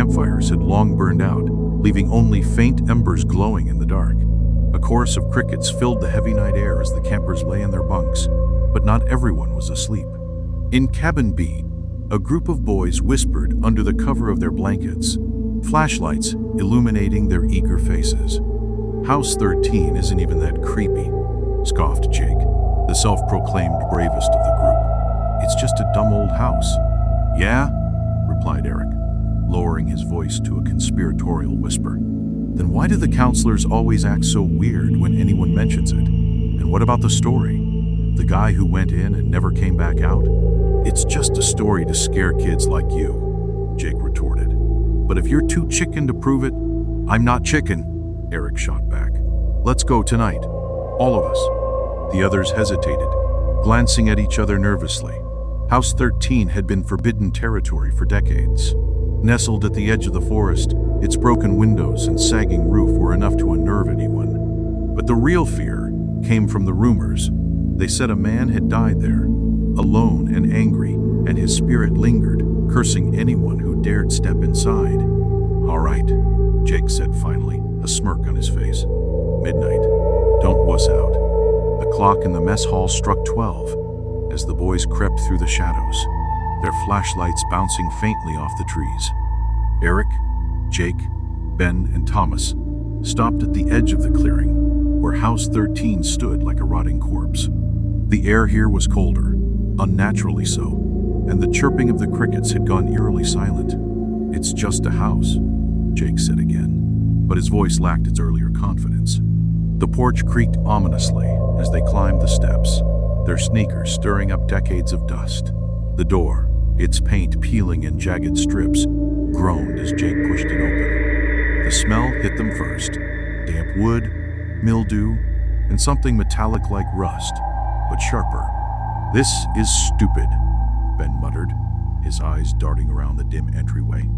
campfires had long burned out, leaving only faint embers glowing in the dark. A chorus of crickets filled the heavy night air as the campers lay in their bunks, but not everyone was asleep. In Cabin B, a group of boys whispered under the cover of their blankets, flashlights illuminating their eager faces. "House 13 isn't even that creepy," scoffed Jake, the self-proclaimed bravest of the group. "It's just a dumb old house." "Yeah?" replied Eric, lowering his voice to a conspiratorial whisper. "Then why do the counselors always act so weird when anyone mentions it? And what about the story? The guy who went in and never came back out?" "It's just a story to scare kids like you," Jake retorted. "But if you're too chicken to prove it..." "I'm not chicken," Eric shot back. "Let's go tonight. All of us." The others hesitated, glancing at each other nervously. House 13 had been forbidden territory for decades. Nestled at the edge of the forest, its broken windows and sagging roof were enough to unnerve anyone. But the real fear came from the rumors. They said a man had died there, alone and angry, and his spirit lingered, cursing anyone who dared step inside. "All right," Jake said finally, a smirk on his face. "Midnight. Don't wuss out." The clock in the mess hall struck 12 as the boys crept through the shadows, their flashlights bouncing faintly off the trees. Eric, Jake, Ben, and Thomas stopped at the edge of the clearing, where House 13 stood like a rotting corpse. The air here was colder, unnaturally so, and the chirping of the crickets had gone eerily silent. "It's just a house," Jake said again, but his voice lacked its earlier confidence. The porch creaked ominously as they climbed the steps, their sneakers stirring up decades of dust. The door, its paint peeling in jagged strips, groaned as Jake pushed it open. The smell hit them first: damp wood, mildew, and something metallic like rust, but sharper. "This is stupid," Ben muttered, his eyes darting around the dim entryway.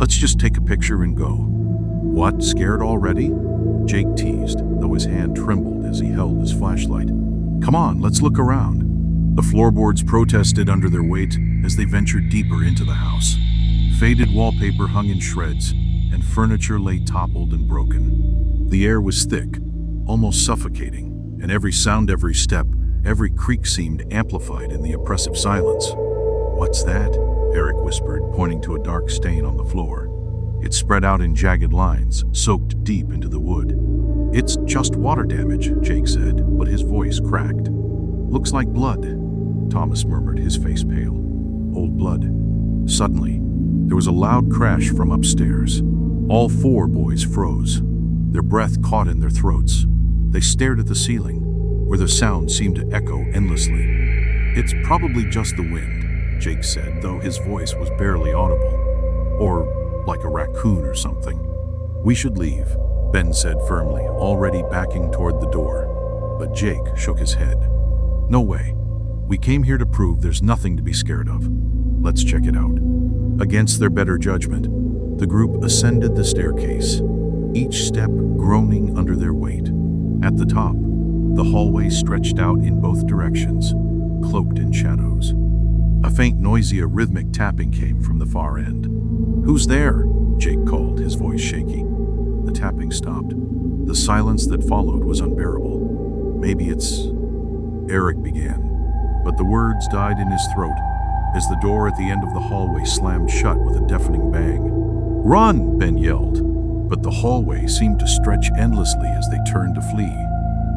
"Let's just take a picture and go." "What, scared already?" Jake teased, though his hand trembled as he held his flashlight. "Come on, let's look around." The floorboards protested under their weight as they ventured deeper into the house. Faded wallpaper hung in shreds, and furniture lay toppled and broken. The air was thick, almost suffocating, and every sound, every step, every creak seemed amplified in the oppressive silence. "What's that?" Eric whispered, pointing to a dark stain on the floor. It spread out in jagged lines, soaked deep into the wood. "It's just water damage," Jake said, but his voice cracked. "Looks like blood," Thomas murmured, his face pale. "Old blood." Suddenly, there was a loud crash from upstairs. All four boys froze, their breath caught in their throats. They stared at the ceiling, where the sound seemed to echo endlessly. "It's probably just the wind," Jake said, though his voice was barely audible. "Or like a raccoon or something." "We should leave," Ben said firmly, already backing toward the door. But Jake shook his head. "No way. We came here to prove there's nothing to be scared of. Let's check it out." Against their better judgment, the group ascended the staircase, each step groaning under their weight. At the top, the hallway stretched out in both directions, cloaked in shadows. A faint, noisy, rhythmic tapping came from the far end. "Who's there?" Jake called, his voice shaky. The tapping stopped. The silence that followed was unbearable. "Maybe it's..." Eric began, but the words died in his throat as the door at the end of the hallway slammed shut with a deafening bang. "Run!" Ben yelled, but the hallway seemed to stretch endlessly as they turned to flee.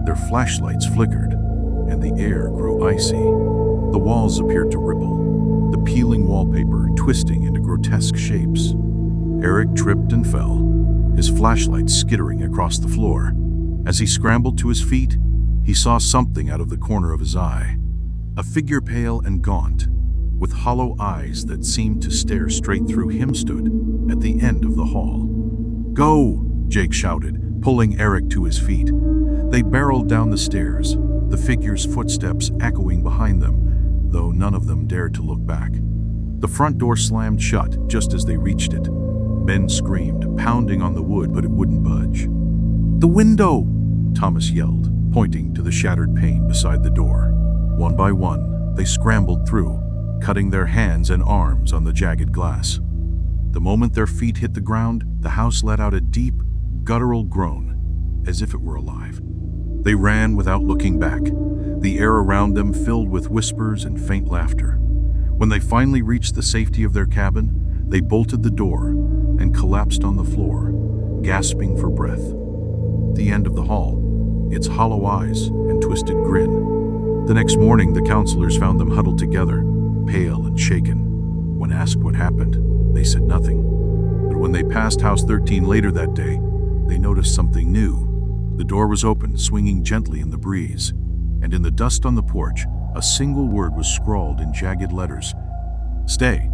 Their flashlights flickered, and the air grew icy. The walls appeared to ripple, the peeling wallpaper twisting into grotesque shapes. Eric tripped and fell, his flashlight skittering across the floor. As he scrambled to his feet, he saw something out of the corner of his eye. A figure pale and gaunt, with hollow eyes that seemed to stare straight through him, stood at the end of the hall. "Go!" Jake shouted, pulling Eric to his feet. They barreled down the stairs, the figure's footsteps echoing behind them, though none of them dared to look back. The front door slammed shut just as they reached it. Ben screamed, pounding on the wood, but it wouldn't budge. "The window!" Thomas yelled, pointing to the shattered pane beside the door. One by one, they scrambled through, cutting their hands and arms on the jagged glass. The moment their feet hit the ground, the house let out a deep, guttural groan, as if it were alive. They ran without looking back, the air around them filled with whispers and faint laughter. When they finally reached the safety of their cabin, they bolted the door and collapsed on the floor, gasping for breath. The end of the hall, its hollow eyes and twisted grin. The next morning, the counselors found them huddled together, pale and shaken. When asked what happened, they said nothing. But when they passed House 13 later that day, they noticed something new. The door was open, swinging gently in the breeze, and in the dust on the porch, a single word was scrawled in jagged letters: "Stay."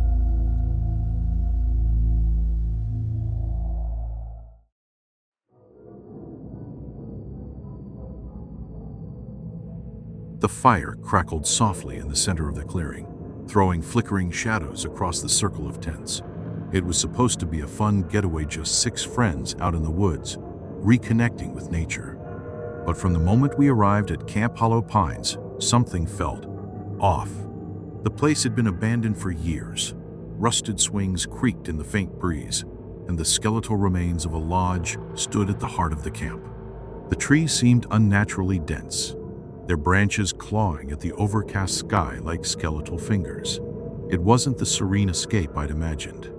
The fire crackled softly in the center of the clearing, throwing flickering shadows across the circle of tents. It was supposed to be a fun getaway, just 6 friends out in the woods, reconnecting with nature. But from the moment we arrived at Camp Hollow Pines, something felt off. The place had been abandoned for years. Rusted swings creaked in the faint breeze, and the skeletal remains of a lodge stood at the heart of the camp. The trees seemed unnaturally dense, their branches clawing at the overcast sky like skeletal fingers. It wasn't the serene escape I'd imagined.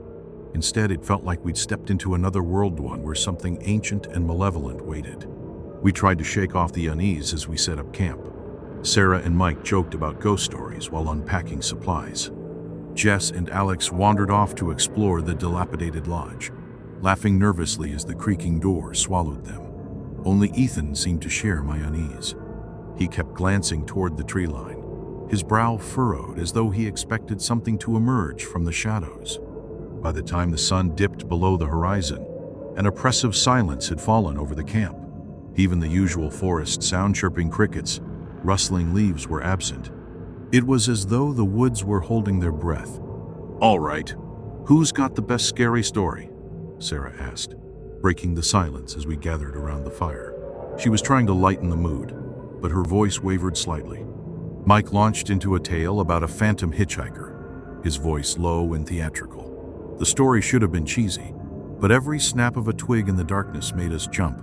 Instead, it felt like we'd stepped into another world, one where something ancient and malevolent waited. We tried to shake off the unease as we set up camp. Sarah and Mike joked about ghost stories while unpacking supplies. Jess and Alex wandered off to explore the dilapidated lodge, laughing nervously as the creaking door swallowed them. Only Ethan seemed to share my unease. He kept glancing toward the tree line, his brow furrowed as though he expected something to emerge from the shadows. By the time the sun dipped below the horizon, an oppressive silence had fallen over the camp. Even the usual forest sound, chirping crickets, rustling leaves, were absent. It was as though the woods were holding their breath. "All right, who's got the best scary story?" Sarah asked, breaking the silence as we gathered around the fire. She was trying to lighten the mood, but her voice wavered slightly. Mike launched into a tale about a phantom hitchhiker, his voice low and theatrical. The story should have been cheesy, but every snap of a twig in the darkness made us jump.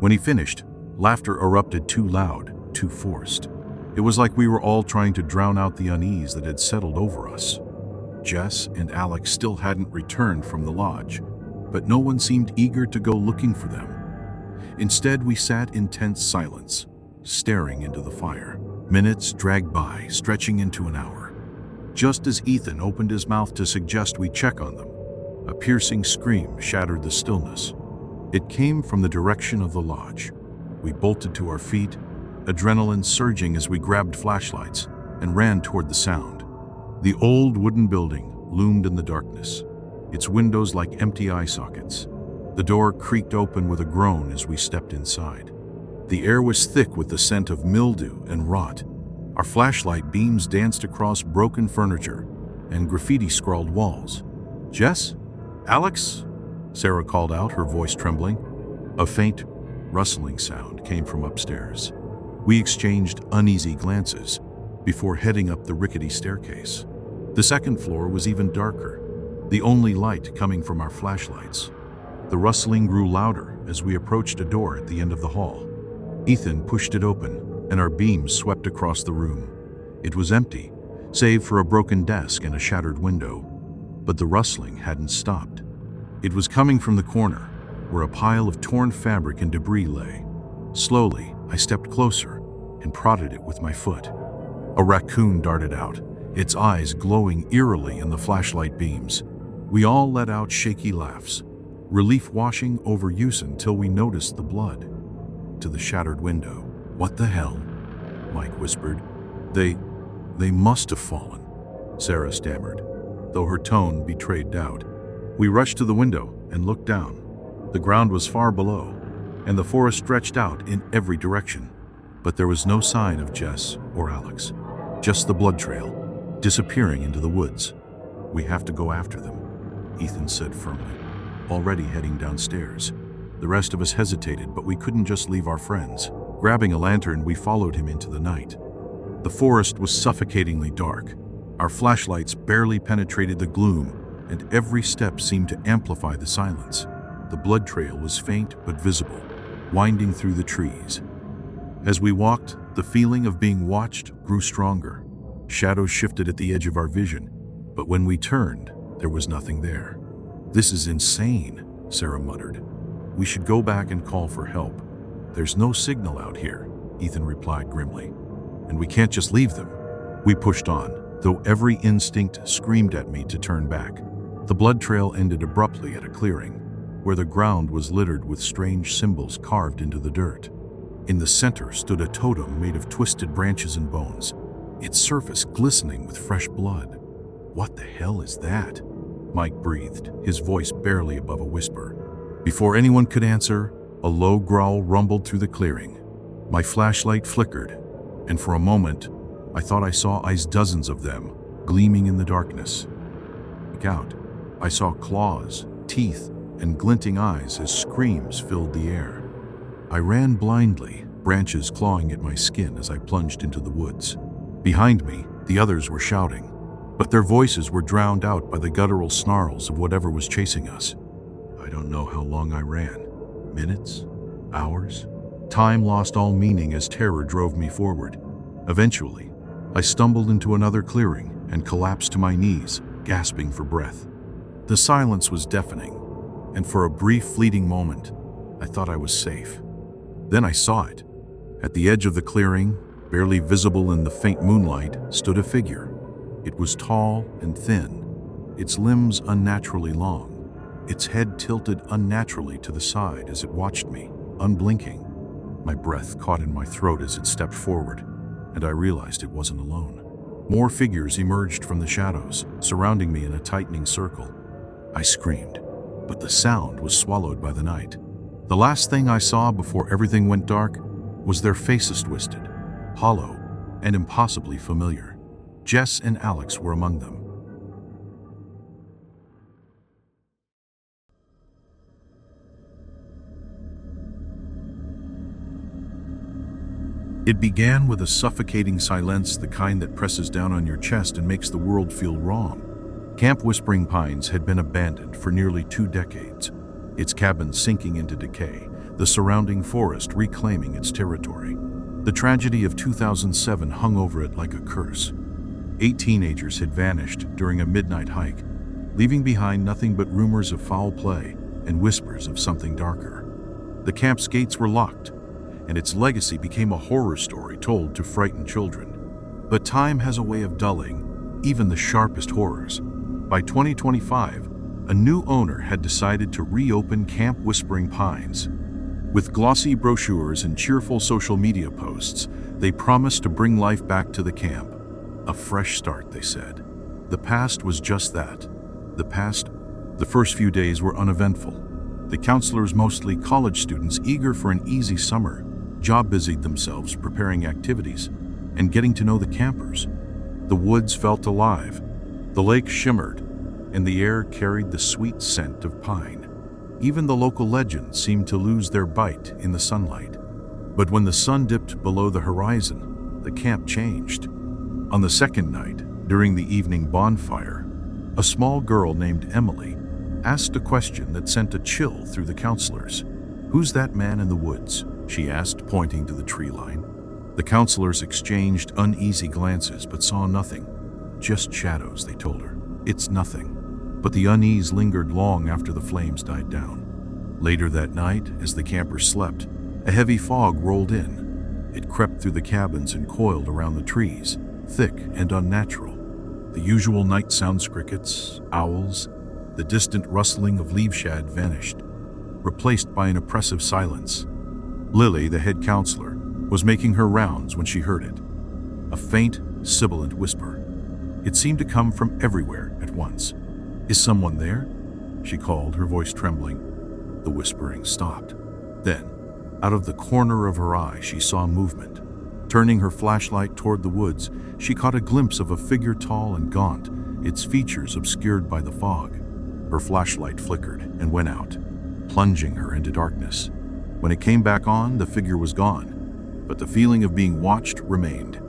When he finished, laughter erupted, too loud, too forced. It was like we were all trying to drown out the unease that had settled over us. Jess and Alex still hadn't returned from the lodge, but no one seemed eager to go looking for them. Instead, we sat in tense silence, staring into the fire. Minutes dragged by, stretching into an hour. Just as Ethan opened his mouth to suggest we check on them, a piercing scream shattered the stillness. It came from the direction of the lodge. We bolted to our feet, adrenaline surging as we grabbed flashlights and ran toward the sound. The old wooden building loomed in the darkness, its windows like empty eye sockets. The door creaked open with a groan as we stepped inside. The air was thick with the scent of mildew and rot. Our flashlight beams danced across broken furniture and graffiti-scrawled walls. "Jess? Alex?" Sarah called out, her voice trembling. A faint, rustling sound came from upstairs. We exchanged uneasy glances before heading up the rickety staircase. The second floor was even darker, the only light coming from our flashlights. The rustling grew louder as we approached a door at the end of the hall. Ethan pushed it open, and our beams swept across the room. It was empty, save for a broken desk and a shattered window. But the rustling hadn't stopped. It was coming from the corner, where a pile of torn fabric and debris lay. Slowly, I stepped closer and prodded it with my foot. A raccoon darted out, its eyes glowing eerily in the flashlight beams. We all let out shaky laughs, relief washing over us until we noticed the blood. To the shattered window. "What the hell?" Mike whispered. They must have fallen," Sarah stammered, though her tone betrayed doubt. We rushed to the window and looked down. The ground was far below, and the forest stretched out in every direction. But there was no sign of Jess or Alex, just the blood trail, disappearing into the woods. "We have to go after them," Ethan said firmly, already heading downstairs. The rest of us hesitated, but we couldn't just leave our friends. Grabbing a lantern, we followed him into the night. The forest was suffocatingly dark. Our flashlights barely penetrated the gloom, and every step seemed to amplify the silence. The blood trail was faint but visible, winding through the trees. As we walked, the feeling of being watched grew stronger. Shadows shifted at the edge of our vision, but when we turned, there was nothing there. "This is insane," Sarah muttered. "We should go back and call for help." "There's no signal out here," Ethan replied grimly. "And we can't just leave them." We pushed on, though every instinct screamed at me to turn back. The blood trail ended abruptly at a clearing, where the ground was littered with strange symbols carved into the dirt. In the center stood a totem made of twisted branches and bones, its surface glistening with fresh blood. "What the hell is that?" Mike breathed, his voice barely above a whisper. Before anyone could answer, a low growl rumbled through the clearing. My flashlight flickered, and for a moment, I thought I saw eyes, dozens of them, gleaming in the darkness. Look out. I saw claws, teeth, and glinting eyes as screams filled the air. I ran blindly, branches clawing at my skin as I plunged into the woods. Behind me, the others were shouting, but their voices were drowned out by the guttural snarls of whatever was chasing us. I don't know how long I ran. Minutes? Hours? Time lost all meaning as terror drove me forward. Eventually, I stumbled into another clearing and collapsed to my knees, gasping for breath. The silence was deafening, and for a brief fleeting moment, I thought I was safe. Then I saw it. At the edge of the clearing, barely visible in the faint moonlight, stood a figure. It was tall and thin, its limbs unnaturally long, its head tilted unnaturally to the side as it watched me, unblinking. My breath caught in my throat as it stepped forward, and I realized it wasn't alone. More figures emerged from the shadows, surrounding me in a tightening circle. I screamed, but the sound was swallowed by the night. The last thing I saw before everything went dark was their faces twisted, hollow, and impossibly familiar. Jess and Alex were among them. It began with a suffocating silence, the kind that presses down on your chest and makes the world feel wrong. Camp Whispering Pines had been abandoned for nearly 2 decades, its cabins sinking into decay, the surrounding forest reclaiming its territory. The tragedy of 2007 hung over it like a curse. 8 teenagers had vanished during a midnight hike, leaving behind nothing but rumors of foul play and whispers of something darker. The camp's gates were locked, and its legacy became a horror story told to frighten children. But time has a way of dulling even the sharpest horrors. By 2025, a new owner had decided to reopen Camp Whispering Pines. With glossy brochures and cheerful social media posts, they promised to bring life back to the camp. A fresh start, they said. The past was just that. The first few days were uneventful. The counselors, mostly college students eager for an easy summer, job-busied themselves preparing activities and getting to know the campers. The woods felt alive, the lake shimmered, and the air carried the sweet scent of pine. Even the local legends seemed to lose their bite in the sunlight. But when the sun dipped below the horizon, the camp changed. On the second night, during the evening bonfire, a small girl named Emily asked a question that sent a chill through the counselors. "Who's that man in the woods?" she asked, pointing to the tree line. The counselors exchanged uneasy glances but saw nothing. "Just shadows," they told her. "It's nothing." But the unease lingered long after the flames died down. Later that night, as the campers slept, a heavy fog rolled in. It crept through the cabins and coiled around the trees, thick and unnatural. The usual night sounds, crickets, owls, the distant rustling of leaf shad vanished, replaced by an oppressive silence. Lily, the head counselor, was making her rounds when she heard it. A faint, sibilant whisper. It seemed to come from everywhere at once. "Is someone there?" she called, her voice trembling. The whispering stopped. Then, out of the corner of her eye, she saw movement. Turning her flashlight toward the woods, she caught a glimpse of a figure tall and gaunt, its features obscured by the fog. Her flashlight flickered and went out, plunging her into darkness. When it came back on, the figure was gone, but the feeling of being watched remained.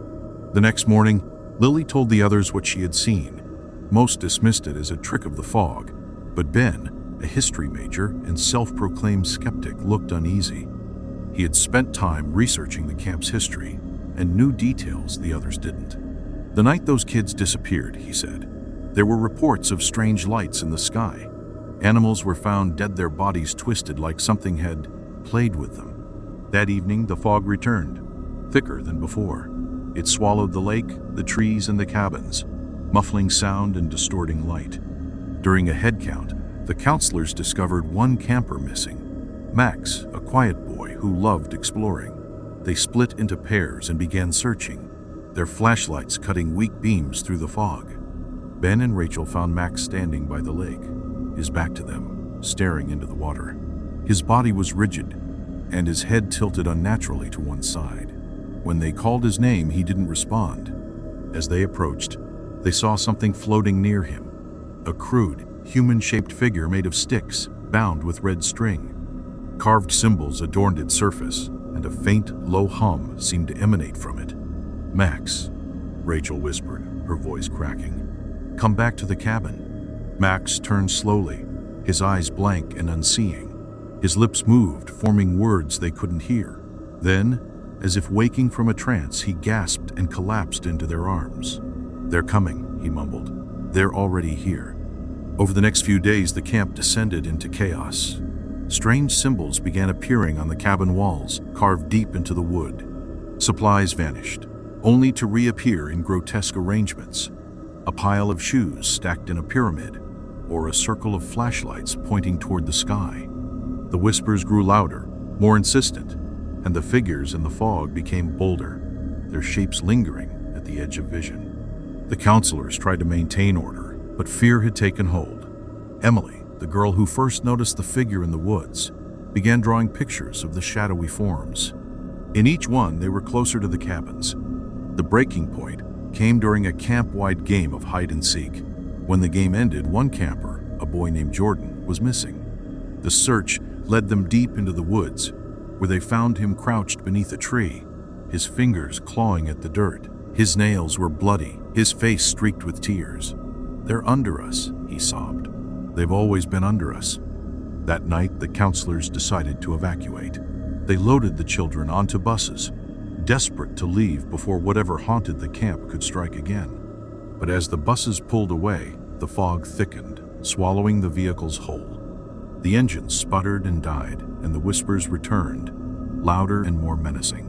The next morning, Lily told the others what she had seen. Most dismissed it as a trick of the fog, but Ben, a history major and self-proclaimed skeptic, looked uneasy. He had spent time researching the camp's history and knew details the others didn't. The night those kids disappeared, he said, there were reports of strange lights in the sky. Animals were found dead, their bodies twisted like something had played with them. That evening, the fog returned, thicker than before. It swallowed the lake, the trees, and the cabins, muffling sound and distorting light. During a head count, the counselors discovered one camper missing, Max, a quiet boy who loved exploring. They split into pairs and began searching, their flashlights cutting weak beams through the fog. Ben and Rachel found Max standing by the lake, his back to them, staring into the water. His body was rigid, and his head tilted unnaturally to one side. When they called his name, he didn't respond. As they approached, they saw something floating near him, a crude, human-shaped figure made of sticks, bound with red string. Carved symbols adorned its surface, and a faint, low hum seemed to emanate from it. "Max," Rachel whispered, her voice cracking. "Come back to the cabin." Max turned slowly, his eyes blank and unseeing. His lips moved, forming words they couldn't hear. Then, as if waking from a trance, he gasped and collapsed into their arms. "They're coming," he mumbled. "They're already here." Over the next few days, the camp descended into chaos. Strange symbols began appearing on the cabin walls, carved deep into the wood. Supplies vanished, only to reappear in grotesque arrangements. A pile of shoes stacked in a pyramid, or a circle of flashlights pointing toward the sky. The whispers grew louder, more insistent, and the figures in the fog became bolder, their shapes lingering at the edge of vision. The counselors tried to maintain order, but fear had taken hold. Emily, the girl who first noticed the figure in the woods, began drawing pictures of the shadowy forms. In each one, they were closer to the cabins. The breaking point came during a camp-wide game of hide-and-seek. When the game ended, one camper, a boy named Jordan, was missing. The search led them deep into the woods, where they found him crouched beneath a tree, his fingers clawing at the dirt. His nails were bloody, his face streaked with tears. "They're under us," he sobbed. "They've always been under us." That night, the counselors decided to evacuate. They loaded the children onto buses, desperate to leave before whatever haunted the camp could strike again. But as the buses pulled away, the fog thickened, swallowing the vehicles whole. The engines sputtered and died, and the whispers returned, louder and more menacing.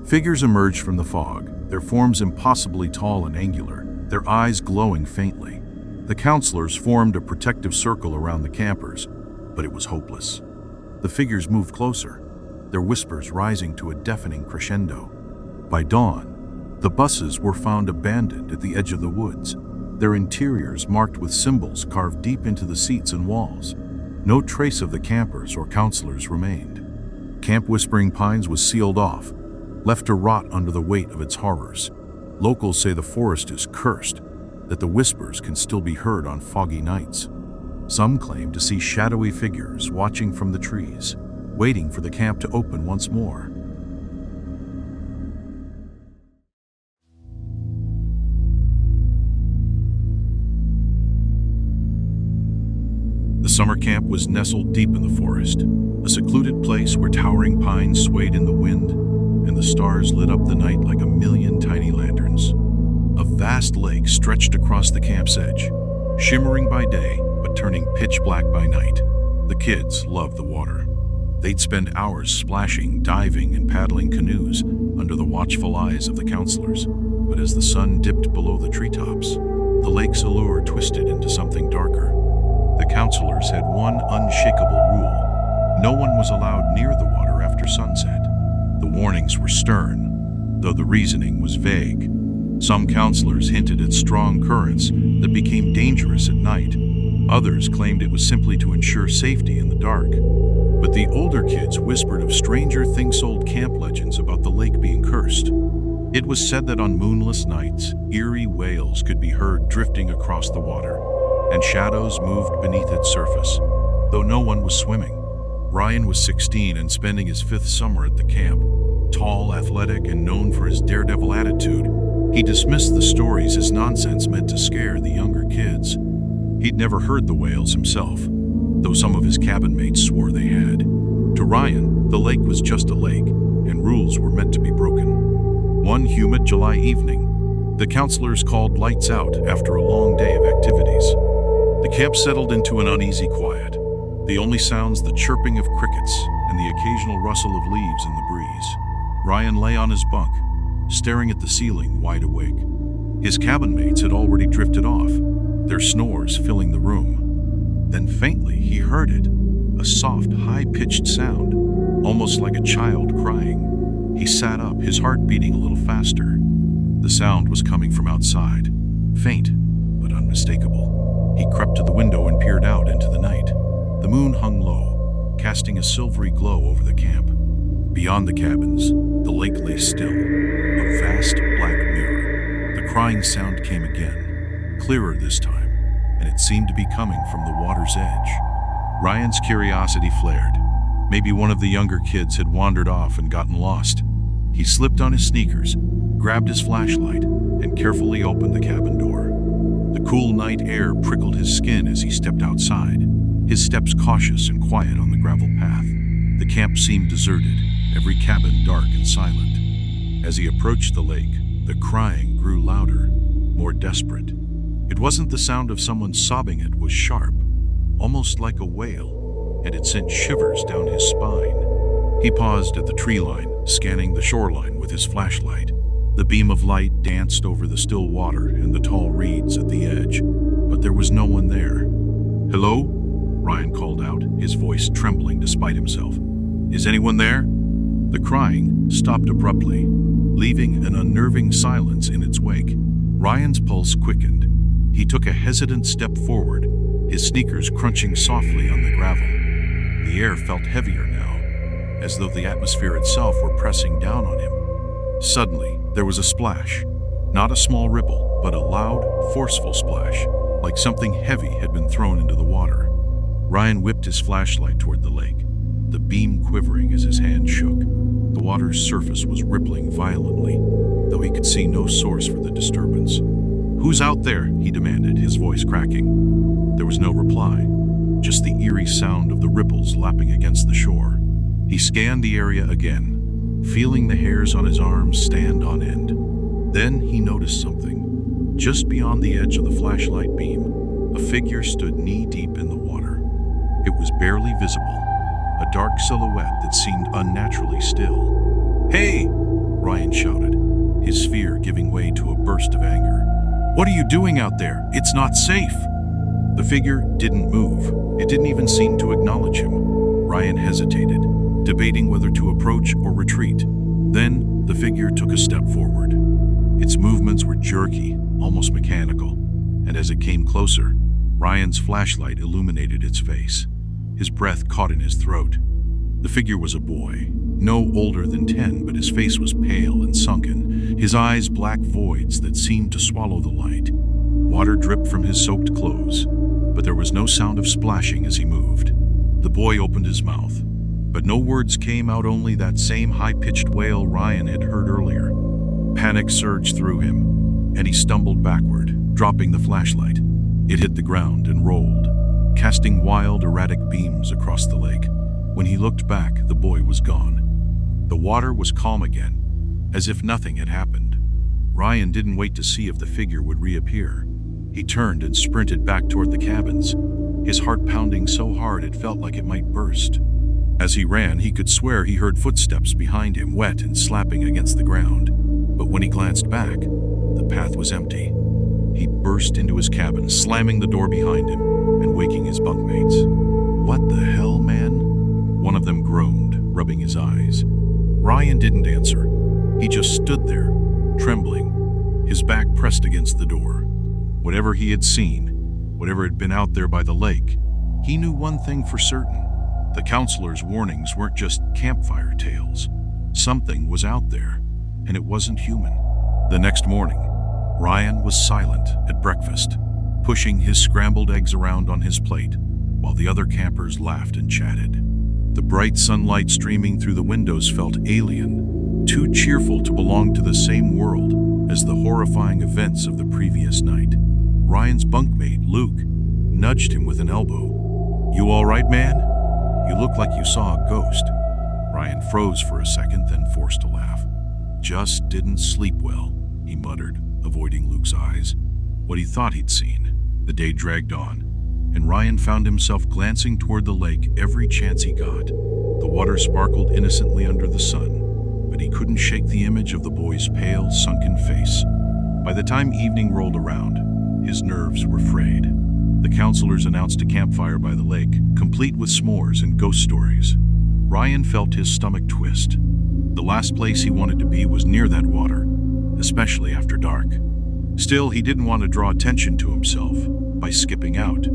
Figures emerged from the fog, their forms impossibly tall and angular, their eyes glowing faintly. The counselors formed a protective circle around the campers, but it was hopeless. The figures moved closer, their whispers rising to a deafening crescendo. By dawn, the buses were found abandoned at the edge of the woods, their interiors marked with symbols carved deep into the seats and walls. No trace of the campers or counselors remained. Camp Whispering Pines was sealed off, left to rot under the weight of its horrors. Locals say the forest is cursed, that the whispers can still be heard on foggy nights. Some claim to see shadowy figures watching from the trees, waiting for the camp to open once more. The summer camp was nestled deep in the forest, a secluded place where towering pines swayed in the wind, and the stars lit up the night like a million tiny lanterns. A vast lake stretched across the camp's edge, shimmering by day but turning pitch black by night. The kids loved the water. They'd spend hours splashing, diving, and paddling canoes under the watchful eyes of the counselors. But as the sun dipped below the treetops, the lake's allure twisted into something darker. The counselors had one unshakable rule: no one was allowed near the water after sunset. The warnings were stern, though the reasoning was vague. Some counselors hinted at strong currents that became dangerous at night. Others claimed it was simply to ensure safety in the dark. But the older kids whispered of Stranger Things-old camp legends about the lake being cursed. It was said that on moonless nights, eerie wails could be heard drifting across the water, and shadows moved beneath its surface, though no one was swimming. Ryan was 16 and spending his 5th summer at the camp. Tall, athletic, and known for his daredevil attitude, He dismissed the stories as nonsense meant to scare the younger kids. He'd never heard the whales himself, though some of his cabin mates swore they had. To Ryan, the lake was just a lake, and rules were meant to be broken. One humid July evening, the counselors called lights out after a long day of activities. The camp settled into an uneasy quiet. The only sounds the chirping of crickets and the occasional rustle of leaves in the breeze. Ryan lay on his bunk, staring at the ceiling, wide awake. His cabin mates had already drifted off, their snores filling the room. Then faintly he heard it, a soft, high-pitched sound, almost like a child crying. He sat up, his heart beating a little faster. The sound was coming from outside, faint but unmistakable. He crept to the window and peered out into the night. The moon hung low, casting a silvery glow over the camp. Beyond the cabins, the lake lay still, a vast black mirror. The crying sound came again, clearer this time, and it seemed to be coming from the water's edge. Ryan's curiosity flared. Maybe one of the younger kids had wandered off and gotten lost. He slipped on his sneakers, grabbed his flashlight, and carefully opened the cabin door. The cool night air prickled his skin as he stepped outside, his steps cautious and quiet on the gravel path. The camp seemed deserted, every cabin dark and silent. As he approached the lake, the crying grew louder, more desperate. It wasn't the sound of someone sobbing, it was sharp, almost like a wail, and it sent shivers down his spine. He paused at the tree line, scanning the shoreline with his flashlight. The beam of light danced over the still water and the tall reeds at the edge, but there was no one there. "Hello?" Ryan called out, his voice trembling despite himself. "Is anyone there?" The crying stopped abruptly, leaving an unnerving silence in its wake. Ryan's pulse quickened. He took a hesitant step forward, his sneakers crunching softly on the gravel. The air felt heavier now, as though the atmosphere itself were pressing down on him. Suddenly, there was a splash. Not a small ripple, but a loud, forceful splash, like something heavy had been thrown into the water. Ryan whipped his flashlight toward the lake, the beam quivering as his hand shook. The water's surface was rippling violently, though he could see no source for the disturbance. "Who's out there?" he demanded, his voice cracking. There was no reply, just the eerie sound of the ripples lapping against the shore. He scanned the area again, feeling the hairs on his arms stand on end. Then he noticed something. Just beyond the edge of the flashlight beam, a figure stood knee-deep in the water. It was barely visible, a dark silhouette that seemed unnaturally still. "Hey!" Ryan shouted, his fear giving way to a burst of anger. "What are you doing out there? It's not safe!" The figure didn't move. It didn't even seem to acknowledge him. Ryan hesitated, debating whether to approach or retreat. Then the figure took a step forward. Its movements were jerky, almost mechanical, and as it came closer, Ryan's flashlight illuminated its face. His breath caught in his throat. The figure was a boy, no older than 10, but his face was pale and sunken, his eyes black voids that seemed to swallow the light. Water dripped from his soaked clothes, but there was no sound of splashing as he moved. The boy opened his mouth, but no words came out, only that same high-pitched wail Ryan had heard earlier. Panic surged through him, and he stumbled backward, dropping the flashlight. It hit the ground and rolled, casting wild, erratic beams across the lake. When he looked back, the boy was gone. The water was calm again, as if nothing had happened. Ryan didn't wait to see if the figure would reappear. He turned and sprinted back toward the cabins, his heart pounding so hard it felt like it might burst. As he ran, he could swear he heard footsteps behind him, wet and slapping against the ground. But when he glanced back, the path was empty. He burst into his cabin, slamming the door behind him and waking his bunkmates. "What the hell, man?" one of them groaned, rubbing his eyes. Ryan didn't answer. He just stood there, trembling, his back pressed against the door. Whatever he had seen, whatever had been out there by the lake, he knew one thing for certain. The counselor's warnings weren't just campfire tales. Something was out there, and it wasn't human. The next morning, Ryan was silent at breakfast, pushing his scrambled eggs around on his plate, while the other campers laughed and chatted. The bright sunlight streaming through the windows felt alien, too cheerful to belong to the same world as the horrifying events of the previous night. Ryan's bunkmate, Luke, nudged him with an elbow. "You all right, man? You look like you saw a ghost." Ryan froze for a second, then forced a laugh. "Just didn't sleep well," he muttered, avoiding Luke's eyes. What he thought he'd seen. The day dragged on, and Ryan found himself glancing toward the lake every chance he got. The water sparkled innocently under the sun, but he couldn't shake the image of the boy's pale, sunken face. By the time evening rolled around, his nerves were frayed. The counselors announced a campfire by the lake, complete with s'mores and ghost stories. Ryan felt his stomach twist. The last place he wanted to be was near that water, especially after dark. Still, he didn't want to draw attention to himself by skipping out.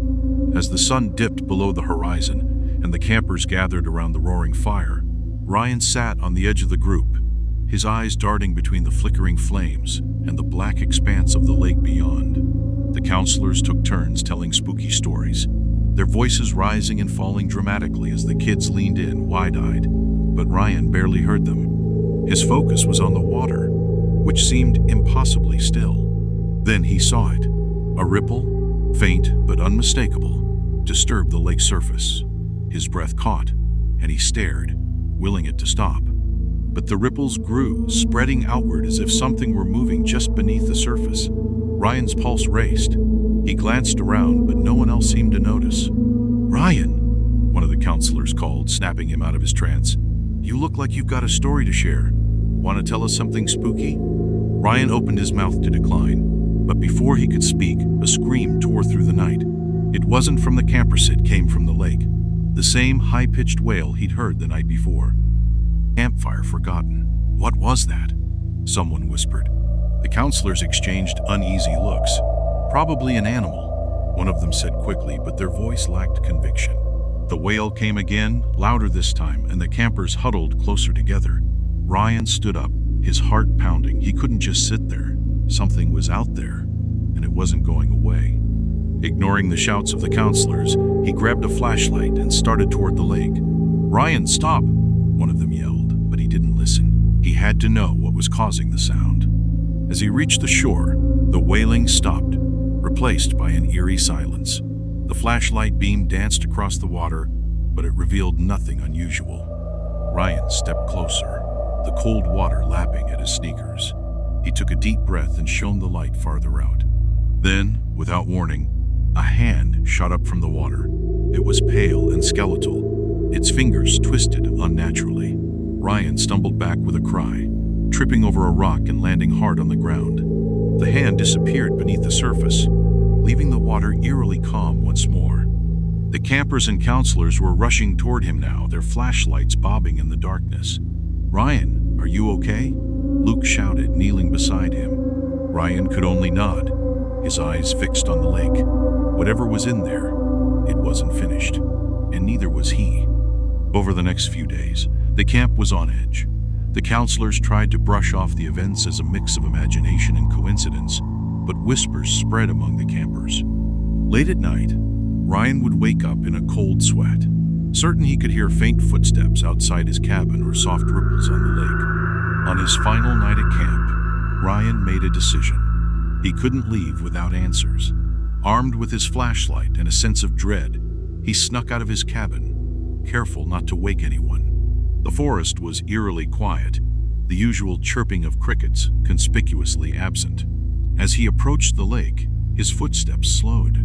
As the sun dipped below the horizon and the campers gathered around the roaring fire, Ryan sat on the edge of the group, his eyes darting between the flickering flames and the black expanse of the lake beyond. The counselors took turns telling spooky stories, their voices rising and falling dramatically as the kids leaned in, wide-eyed. But Ryan barely heard them. His focus was on the water, which seemed impossibly still. Then he saw it. A ripple, faint but unmistakable, disturbed the lake's surface. His breath caught, and he stared, willing it to stop. But the ripples grew, spreading outward as if something were moving just beneath the surface. Ryan's pulse raced. He glanced around, but no one else seemed to notice. "Ryan," one of the counselors called, snapping him out of his trance. "You look like you've got a story to share. Want to tell us something spooky?" Ryan opened his mouth to decline, but before he could speak, a scream tore through the night. It wasn't from the campers, it came from the lake. The same high-pitched wail he'd heard the night before. "Campfire forgotten. What was that?" someone whispered. The counselors exchanged uneasy looks. "Probably an animal," one of them said quickly, but their voice lacked conviction. The wail came again, louder this time, and the campers huddled closer together. Ryan stood up, his heart pounding. He couldn't just sit there. Something was out there, and it wasn't going away. Ignoring the shouts of the counselors, he grabbed a flashlight and started toward the lake. "Ryan, stop!" one of them yelled, but he didn't listen. He had to know what was causing the sound. As he reached the shore, the wailing stopped, replaced by an eerie silence. The flashlight beam danced across the water, but it revealed nothing unusual. Ryan stepped closer, the cold water lapping at his sneakers. He took a deep breath and shone the light farther out. Then, without warning, a hand shot up from the water. It was pale and skeletal, its fingers twisted unnaturally. Ryan stumbled back with a cry, tripping over a rock and landing hard on the ground. The hand disappeared beneath the surface, leaving the water eerily calm once more. The campers and counselors were rushing toward him now, their flashlights bobbing in the darkness. "Ryan, are you okay?" Luke shouted, kneeling beside him. Ryan could only nod, his eyes fixed on the lake. Whatever was in there, it wasn't finished, and neither was he. Over the next few days, the camp was on edge. The counselors tried to brush off the events as a mix of imagination and coincidence, but whispers spread among the campers. Late at night, Ryan would wake up in a cold sweat, certain he could hear faint footsteps outside his cabin or soft ripples on the lake. On his final night at camp, Ryan made a decision. He couldn't leave without answers. Armed with his flashlight and a sense of dread, he snuck out of his cabin, careful not to wake anyone. The forest was eerily quiet, the usual chirping of crickets conspicuously absent. As he approached the lake, his footsteps slowed.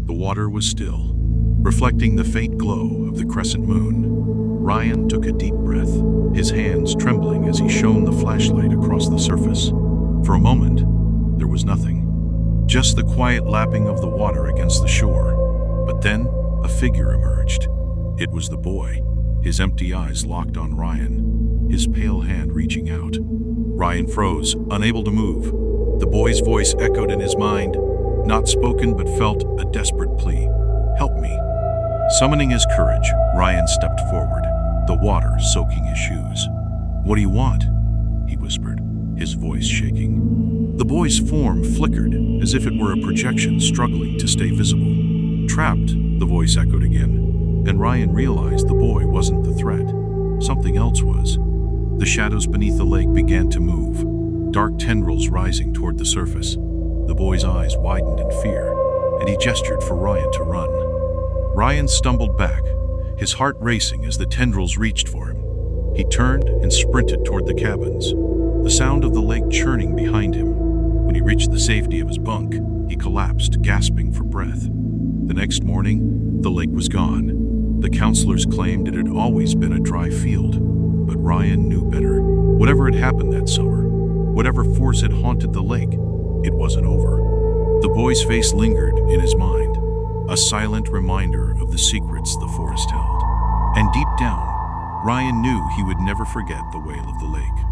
The water was still, reflecting the faint glow of the crescent moon. Ryan took a deep breath, his hands trembling as he shone the flashlight across the surface. For a moment, there was nothing, just the quiet lapping of the water against the shore. But then, a figure emerged. It was the boy, his empty eyes locked on Ryan, his pale hand reaching out. Ryan froze, unable to move. The boy's voice echoed in his mind, not spoken but felt a desperate plea. "Help me." Summoning his courage, Ryan stepped forward, the water soaking his shoes. "What do you want?" he whispered, his voice shaking. The boy's form flickered, as if it were a projection struggling to stay visible. "Trapped," the voice echoed again, and Ryan realized the boy wasn't the threat. Something else was. The shadows beneath the lake began to move. dark tendrils rising toward the surface. The boy's eyes widened in fear, and he gestured for Ryan to run. Ryan stumbled back, his heart racing as the tendrils reached for him. He turned and sprinted toward the cabins, the sound of the lake churning behind him. When he reached the safety of his bunk, he collapsed, gasping for breath. The next morning, the lake was gone. The counselors claimed it had always been a dry field, but Ryan knew better. Whatever had happened that summer, whatever force had haunted the lake, it wasn't over. The boy's face lingered in his mind, a silent reminder of the secrets the forest held. And deep down, Ryan knew he would never forget the wail of the lake.